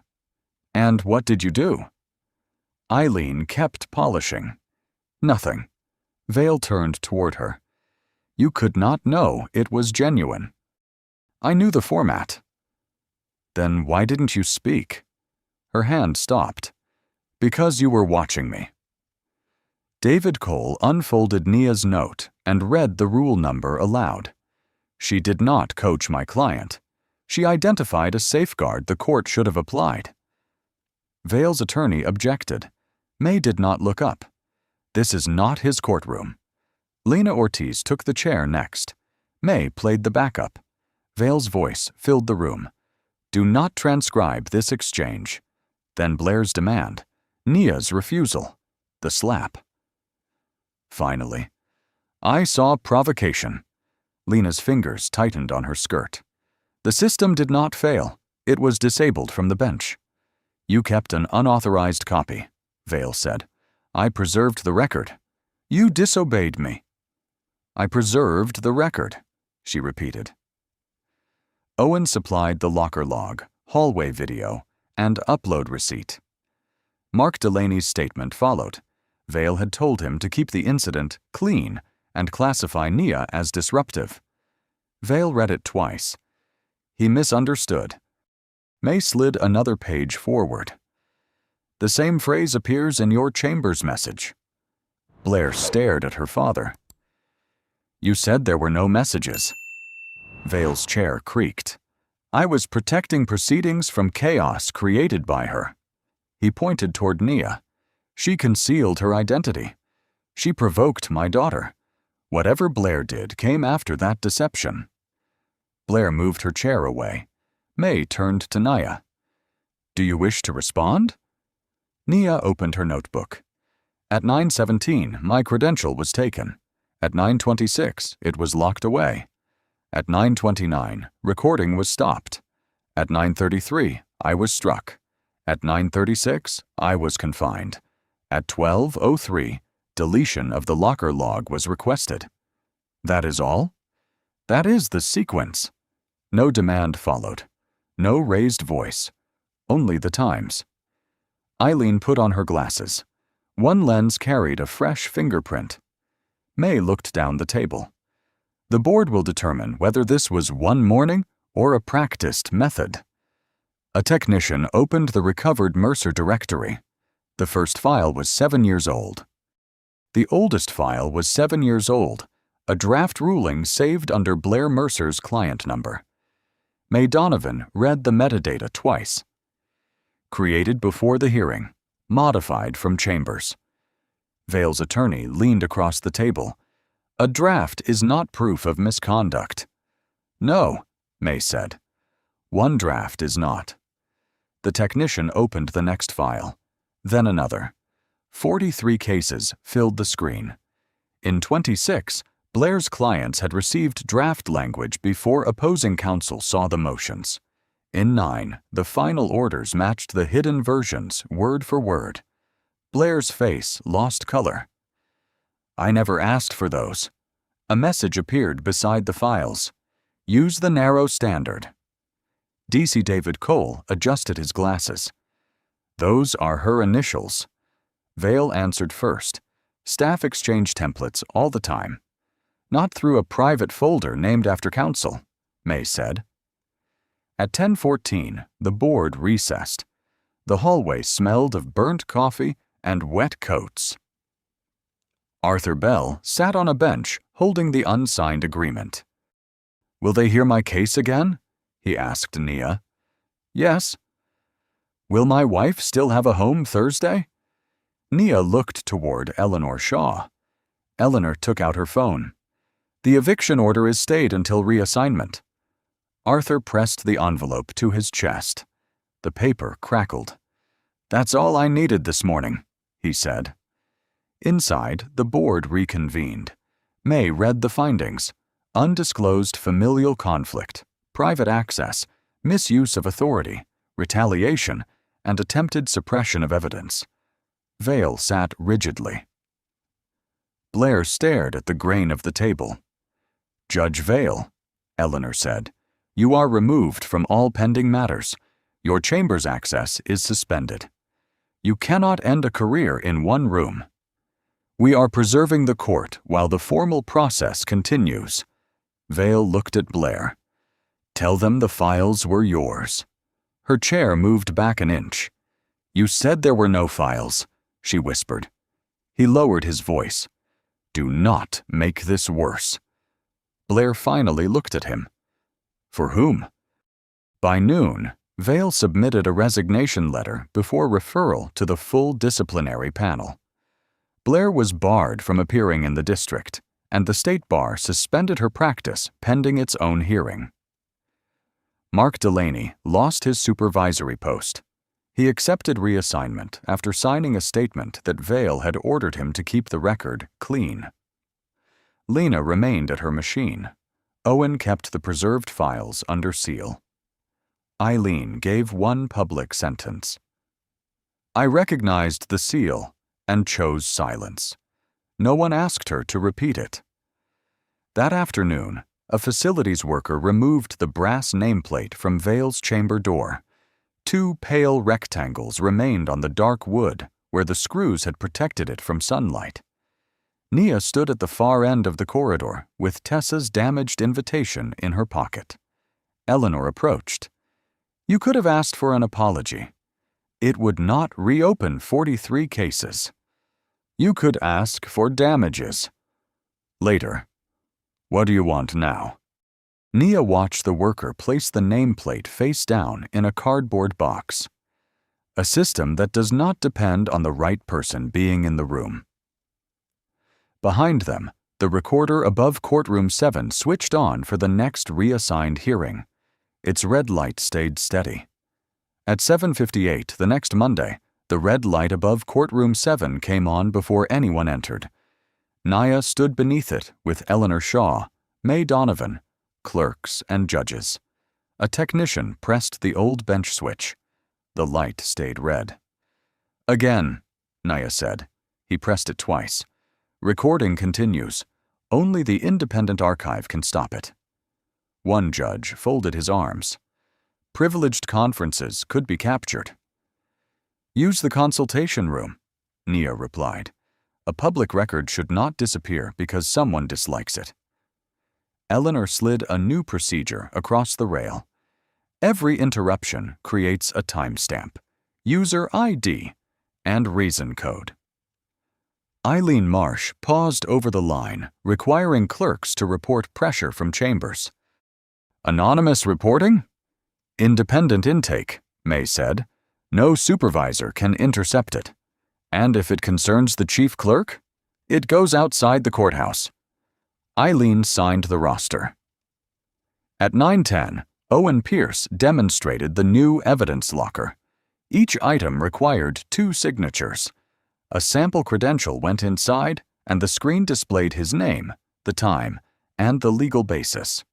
"And what did you do?" Eileen kept polishing. "Nothing." Vale turned toward her. "You could not know it was genuine." "I knew the format." "Then why didn't you speak?" Her hand stopped. "Because you were watching me." David Cole unfolded Nia's note and read the rule number aloud. She did not coach my client. She identified a safeguard the court should have applied. Vale's attorney objected. May did not look up. This is not his courtroom. Lena Ortiz took the chair next. May played the backup. Vale's voice filled the room. "Do not transcribe this exchange." Then Blair's demand. Nia's refusal. The slap. Finally, "I saw provocation." Lena's fingers tightened on her skirt. "The system did not fail. It was disabled from the bench." "You kept an unauthorized copy," Vale said. "I preserved the record." "You disobeyed me." "I preserved the record," she repeated. Owen supplied the locker log, hallway video, and upload receipt. Mark Delaney's statement followed. Vale had told him to keep the incident clean and classify Nia as disruptive. Vale read it twice. He misunderstood. May slid another page forward. The same phrase appears in your chambers message. Blair stared at her father. You said there were no messages. Vale's chair creaked. I was protecting proceedings from chaos created by her. He pointed toward Nia. She concealed her identity. She provoked my daughter. Whatever Blair did came after that deception. Blair moved her chair away. May turned to Nia. Do you wish to respond? Nia opened her notebook. At 9:17, my credential was taken. At 9:26, it was locked away. At 9:29, recording was stopped. At 9:33, I was struck. At 9:36, I was confined. At 12:03, deletion of the locker log was requested. That is all? That is the sequence. No demand followed. No raised voice. Only the times. Eileen put on her glasses. One lens carried a fresh fingerprint. May looked down the table. The board will determine whether this was one morning or a practiced method. A technician opened the recovered Mercer directory. The first file was 7 years old. The oldest file was 7 years old, a draft ruling saved under Blair Mercer's client number. May Donovan read the metadata twice. Created before the hearing, modified from Chambers. Vale's attorney leaned across the table. A draft is not proof of misconduct. No, May said. One draft is not. The technician opened the next file, then another. 43 cases filled the screen. In 26, Blair's clients had received draft language before opposing counsel saw the motions. In 9, the final orders matched the hidden versions word for word. Blair's face lost color. I never asked for those. A message appeared beside the files. Use the narrow standard. D.C. David Cole adjusted his glasses. Those are her initials. Vale answered first. Staff exchange templates all the time. Not through a private folder named after counsel, May said. At 10:14, the board recessed. The hallway smelled of burnt coffee and wet coats. Arthur Bell sat on a bench holding the unsigned agreement. Will they hear my case again? He asked Nia. Yes. Will my wife still have a home Thursday? Nia looked toward Eleanor Shaw. Eleanor took out her phone. The eviction order is stayed until reassignment. Arthur pressed the envelope to his chest. The paper crackled. That's all I needed this morning, he said. Inside, the board reconvened. May read the findings. Undisclosed familial conflict, private access, misuse of authority, retaliation, and attempted suppression of evidence. Vale sat rigidly. Blair stared at the grain of the table. Judge Vale, Eleanor said, you are removed from all pending matters. Your chamber's access is suspended. You cannot end a career in one room. We are preserving the court while the formal process continues. Vale looked at Blair. Tell them the files were yours. Her chair moved back an inch. You said there were no files, she whispered. He lowered his voice. Do not make this worse. Blair finally looked at him. For whom? By noon, Vale submitted a resignation letter before referral to the full disciplinary panel. Blair was barred from appearing in the district, and the state bar suspended her practice pending its own hearing. Mark Delaney lost his supervisory post. He accepted reassignment after signing a statement that Vale had ordered him to keep the record clean. Lena remained at her machine. Owen kept the preserved files under seal. Eileen gave one public sentence. I recognized the seal and chose silence. No one asked her to repeat it. That afternoon, a facilities worker removed the brass nameplate from Vale's chamber door. 2 pale rectangles remained on the dark wood where the screws had protected it from sunlight. Nia stood at the far end of the corridor with Tessa's damaged invitation in her pocket. Eleanor approached. You could have asked for an apology. It would not reopen 43 cases. You could ask for damages. Later. What do you want now? Nia watched the worker place the nameplate face down in a cardboard box. A system that does not depend on the right person being in the room. Behind them, the recorder above courtroom 7 switched on for the next reassigned hearing. Its red light stayed steady. At 7:58 the next Monday, the red light above courtroom 7 came on before anyone entered. Nia stood beneath it with Eleanor Shaw, May Donovan, clerks, and judges. A technician pressed the old bench switch. The light stayed red. Again, Nia said. He pressed it twice. Recording continues. Only the independent archive can stop it. One judge folded his arms. Privileged conferences could be captured. Use the consultation room, Nia replied. A public record should not disappear because someone dislikes it. Eleanor slid a new procedure across the rail. Every interruption creates a timestamp, user ID, and reason code. Eileen Marsh paused over the line, requiring clerks to report pressure from chambers. Anonymous reporting? Independent intake, May said. No supervisor can intercept it. And if it concerns the chief clerk, it goes outside the courthouse. Eileen signed the roster. At 9:10, Owen Pierce demonstrated the new evidence locker. Each item required 2 signatures. A sample credential went inside, and the screen displayed his name, the time, and the legal basis.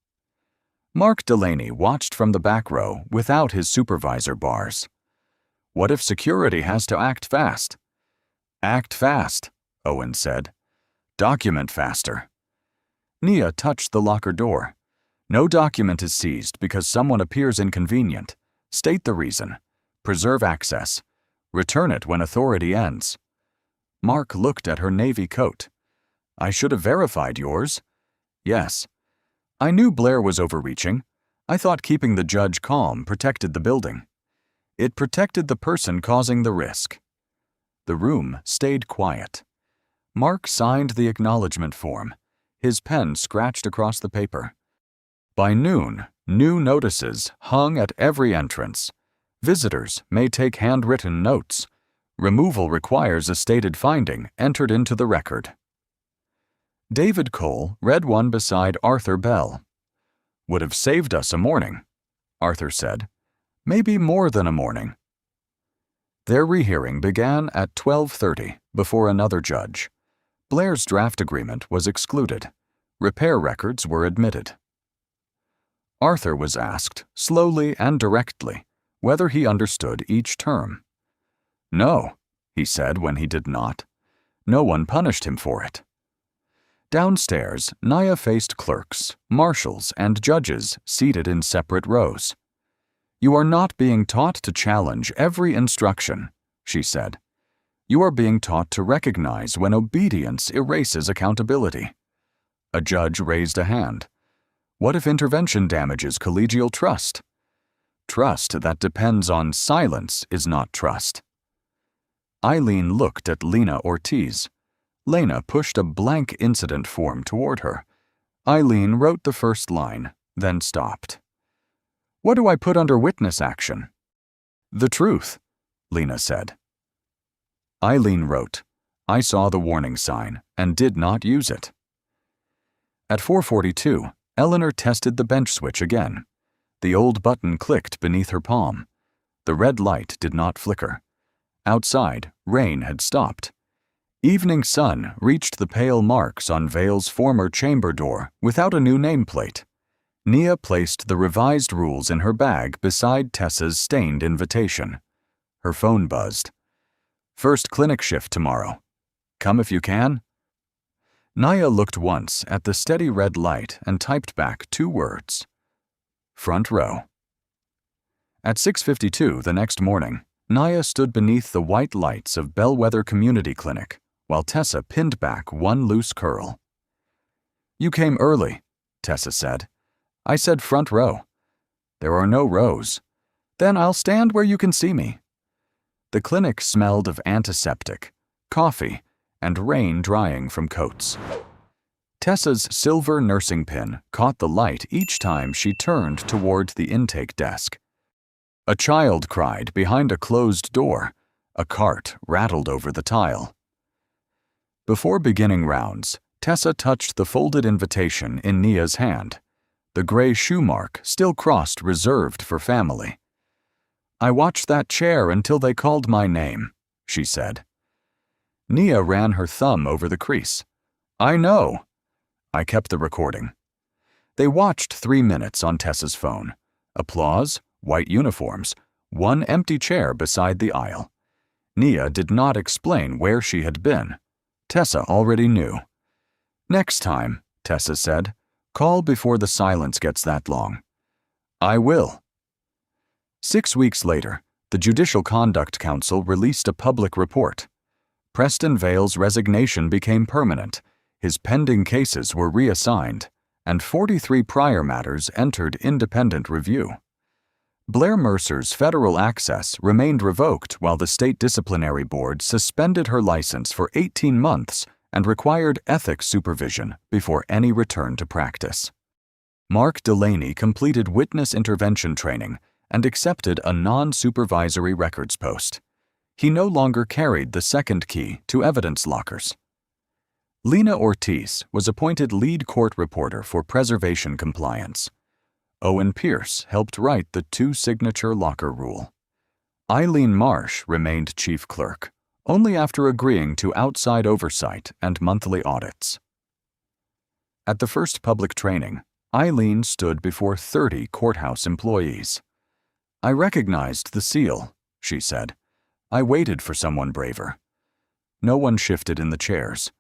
Mark Delaney watched from the back row without his supervisor bars. What if security has to act fast? Act fast, Owen said. Document faster. Nia touched the locker door. No document is seized because someone appears inconvenient. State the reason. Preserve access. Return it when authority ends. Mark looked at her navy coat. I should have verified yours. Yes. I knew Blair was overreaching. I thought keeping the judge calm protected the building. It protected the person causing the risk. The room stayed quiet. Mark signed the acknowledgement form. His pen scratched across the paper. By noon, new notices hung at every entrance. Visitors may take handwritten notes. Removal requires a stated finding entered into the record. David Cole read one beside Arthur Bell. Would have saved us a morning, Arthur said. Maybe more than a morning. Their rehearing began at 12:30 before another judge. Blair's draft agreement was excluded. Repair records were admitted. Arthur was asked, slowly and directly, whether he understood each term. No, he said when he did not. No one punished him for it. Downstairs, Nia faced clerks, marshals, and judges seated in separate rows. You are not being taught to challenge every instruction, she said. You are being taught to recognize when obedience erases accountability. A judge raised a hand. What if intervention damages collegial trust? Trust that depends on silence is not trust. Eileen looked at Lena Ortiz. Lena pushed a blank incident form toward her. Eileen wrote the first line, then stopped. What do I put under witness action? The truth, Lena said. Eileen wrote, I saw the warning sign and did not use it. At 4:42, Eleanor tested the bench switch again. The old button clicked beneath her palm. The red light did not flicker. Outside, rain had stopped. Evening sun reached the pale marks on Vale's former chamber door without a new nameplate. Nia placed the revised rules in her bag beside Tessa's stained invitation. Her phone buzzed. First clinic shift tomorrow. Come if you can. Nia looked once at the steady red light and typed back 2 words. Front row. At 6:52 the next morning, Nia stood beneath the white lights of Bellwether Community Clinic while Tessa pinned back one loose curl. You came early, Tessa said. I said front row. There are no rows. Then I'll stand where you can see me. The clinic smelled of antiseptic, coffee, and rain drying from coats. Tessa's silver nursing pin caught the light each time she turned toward the intake desk. A child cried behind a closed door. A cart rattled over the tile. Before beginning rounds, Tessa touched the folded invitation in Nia's hand. The gray shoe mark still crossed reserved for family. "I watched that chair until they called my name," she said. Nia ran her thumb over the crease. "I know." I kept the recording. They watched 3 minutes on Tessa's phone. Applause, white uniforms, one empty chair beside the aisle. Nia did not explain where she had been. Tessa already knew. "Next time," Tessa said, "call before the silence gets that long." "I will." 6 weeks later, the Judicial Conduct Council released a public report. Preston Vale's resignation became permanent, his pending cases were reassigned, and 43 prior matters entered independent review. Blair Mercer's federal access remained revoked while the State Disciplinary Board suspended her license for 18 months and required ethics supervision before any return to practice. Mark Delaney completed witness intervention training and accepted a non-supervisory records post. He no longer carried the second key to evidence lockers. Lena Ortiz was appointed lead court reporter for preservation compliance. Owen Pierce helped write the 2-signature locker rule. Eileen Marsh remained chief clerk, only after agreeing to outside oversight and monthly audits. At the first public training, Eileen stood before 30 courthouse employees. "I recognized the seal," she said. "I waited for someone braver." No one shifted in the chairs.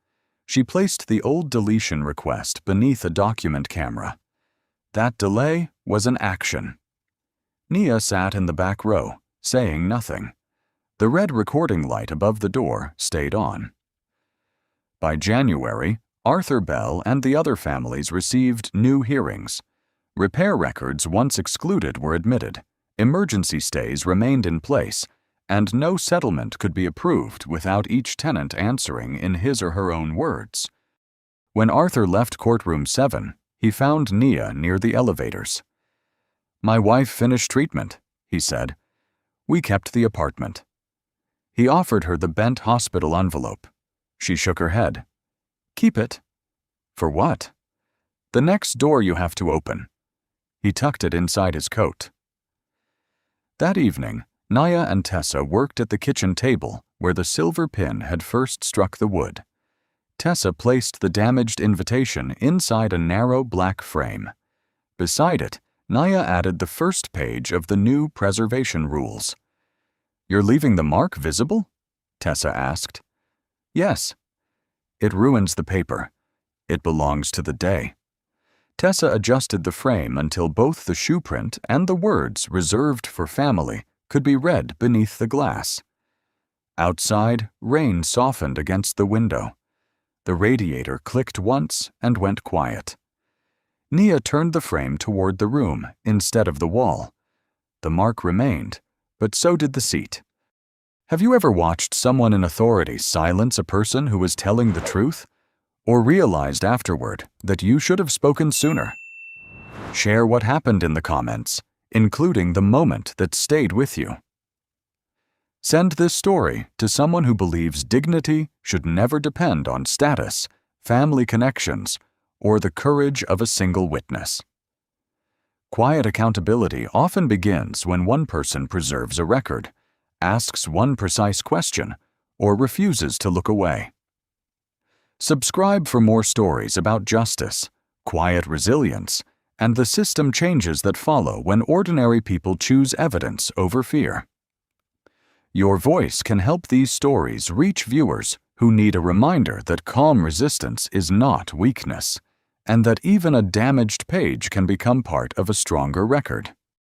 She placed the old deletion request beneath a document camera. That delay was an action. Nia sat in the back row, saying nothing. The red recording light above the door stayed on. By January, Arthur Bell and the other families received new hearings. Repair records once excluded were admitted, emergency stays remained in place, and no settlement could be approved without each tenant answering in his or her own words. When Arthur left courtroom 7, he found Nia near the elevators. "My wife finished treatment," he said. "We kept the apartment." He offered her the bent hospital envelope. She shook her head. "Keep it." "For what?" "The next door you have to open." He tucked it inside his coat. That evening, Nia and Tessa worked at the kitchen table where the silver pin had first struck the wood. Tessa placed the damaged invitation inside a narrow black frame. Beside it, Nia added the first page of the new preservation rules. "You're leaving the mark visible?" Tessa asked. "Yes." "It ruins the paper. It belongs to the day." Tessa adjusted the frame until both the shoe print and the words "reserved for family" could be read beneath the glass. Outside, rain softened against the window. The radiator clicked once and went quiet. Nia turned the frame toward the room instead of the wall. The mark remained, but so did the seat. Have you ever watched someone in authority silence a person who was telling the truth? Or realized afterward that you should have spoken sooner? Share what happened in the comments, including the moment that stayed with you. Send this story to someone who believes dignity should never depend on status, family connections, or the courage of a single witness. Quiet accountability often begins when one person preserves a record, asks one precise question, or refuses to look away. Subscribe for more stories about justice, quiet resilience, and the system changes that follow when ordinary people choose evidence over fear. Your voice can help these stories reach viewers who need a reminder that calm resistance is not weakness, and that even a damaged page can become part of a stronger record.